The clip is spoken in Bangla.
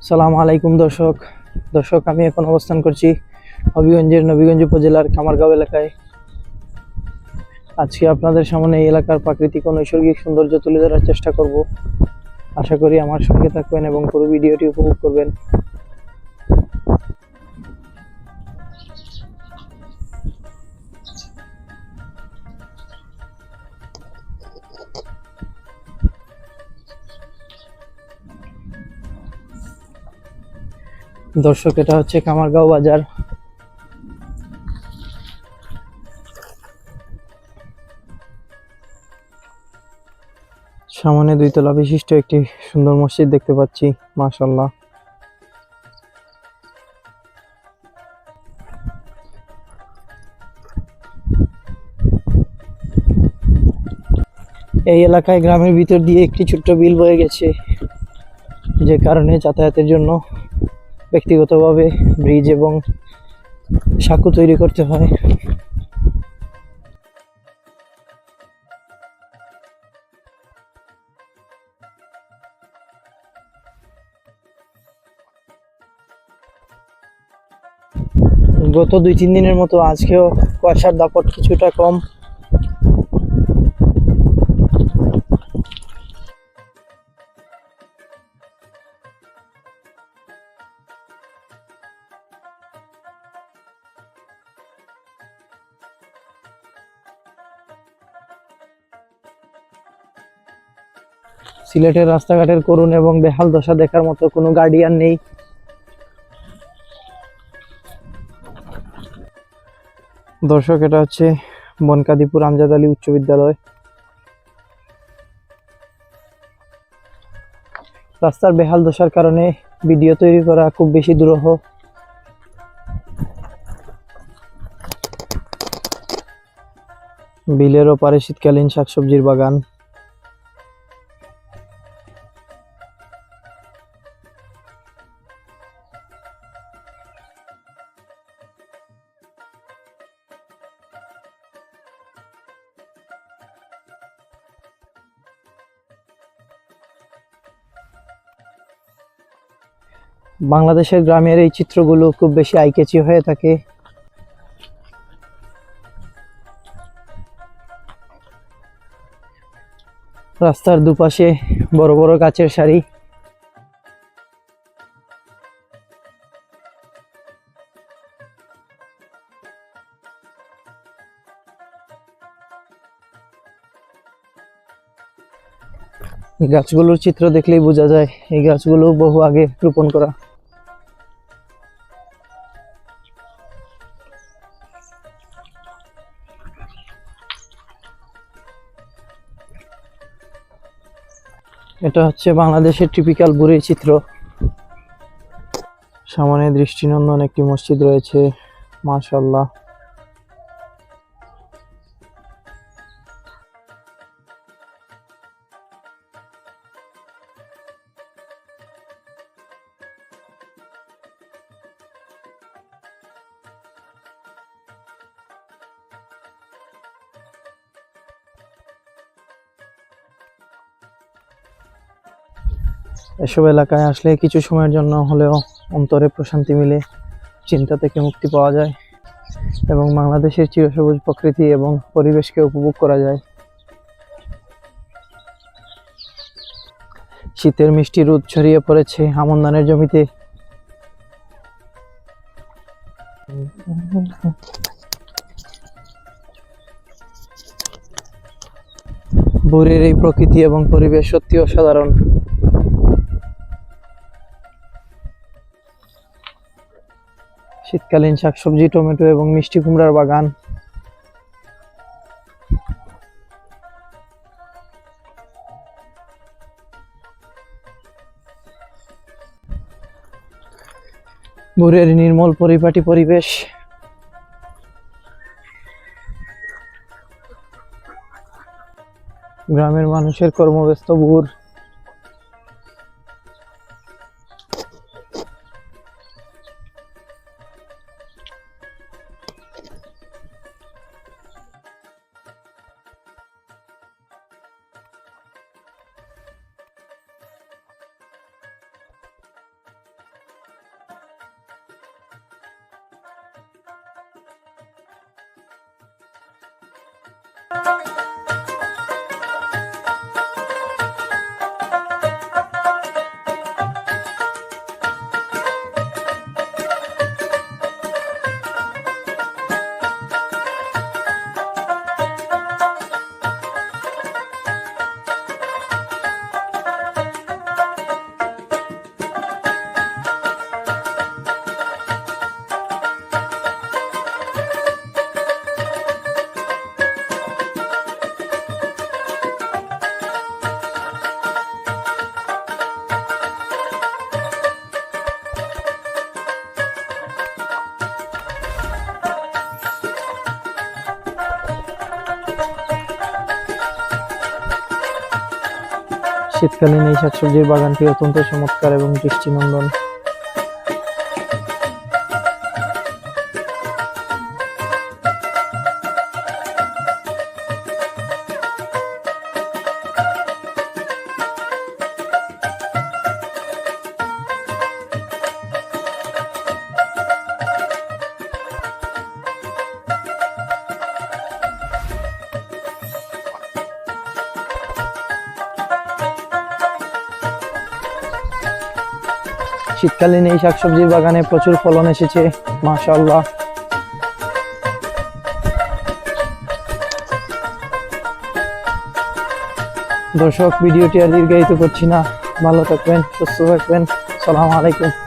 সালামু আলাইকুম দর্শক। আমি এখন অবস্থান করছি হবিগঞ্জের নবীগঞ্জ উপজেলার কামারগাঁও এলাকায়। আজকে আপনাদের সামনে এই এলাকার প্রাকৃতিক ও নৈসর্গিক সৌন্দর্য তুলে ধরার চেষ্টা করব। আশা করি আমার সঙ্গে থাকবেন এবং পুরো ভিডিওটি উপভোগ করবেন। দর্শক, এটা হচ্ছে কামারগাঁও বাজার। সামনে 2 তলা বিশিষ্ট একটি সুন্দর মসজিদ দেখতে পাচ্ছি, মাশাআল্লাহ। এই এলাকায় গ্রামের ভিতর দিয়ে একটি ছোট্ট বিল বয়ে গেছে, যে কারণে যাতায়াতের জন্য ব্যক্তিগতভাবে ব্রিজ এবং সাঁকো তৈরি করতে হয়। গত 2-3 দিনের মতো আজকেও কুয়াশার দাপট কিছুটা কম। সিলেটের রাস্তাঘাটের করুণ এবং বেহাল দশা দেখার মতো কোনো গার্ডিয়ান নেই। দর্শক, এটা হচ্ছে বনকাদিপুর আমজাদ আলী উচ্চ বিদ্যালয়। রাস্তার বেহাল দশার কারণে ভিডিও তৈরি করা খুব বেশি দুরূহ। বিলের ওপারে শীতকালীন শাকসবজির বাগান। বাংলাদেশের গ্রামের এই চিত্রগুলো খুব বেশি আইকেচি হয়ে থাকে। রাস্তার দুপাশে বড় বড় গাছের সারি। এই গাছগুলোর চিত্র দেখলেই বোঝা যায় এই গাছগুলো বহু আগে রোপণ করা। এটা হচ্ছে বাংলাদেশের টিপিক্যাল বুড়ির চিত্র। সামনে দৃষ্টিনন্দন একটি মসজিদ রয়েছে, মাশাআল্লাহ। এসব এলাকায় আসলে কিছু সময়ের জন্য হলেও অন্তরে প্রশান্তি মিলে, চিন্তা থেকে মুক্তি পাওয়া যায় এবং বাংলাদেশের চিরসবুজ প্রকৃতি এবং পরিবেশকে উপভোগ করা যায়। শীতের মিষ্টি রোদ ছড়িয়ে পড়েছে আমন ধানের জমিতে। বুড়ির এই প্রকৃতি এবং পরিবেশ সত্যি অসাধারণ। শীতকালীন শাকসবজি, টমেটো এবং মিষ্টি কুমড়ার বাগান। ভোরের নির্মল পরিপাটি পরিবেশ। গ্রামের মানুষের কর্মব্যস্ত ভোর। শীতকালীন এই শাকসবজির বাগানটি অত্যন্ত চমৎকার এবং দৃষ্টিনন্দন। শীতকালীন এই শাকসবজির বাগানে প্রচুর ফলন এসেছে, মাশাআল্লাহ। দর্শক, ভিডিওটি আর দীর্ঘায়িত করছি না, ভালো থাকবেন, সুস্থ থাকবেন, আসসালামু আলাইকুম।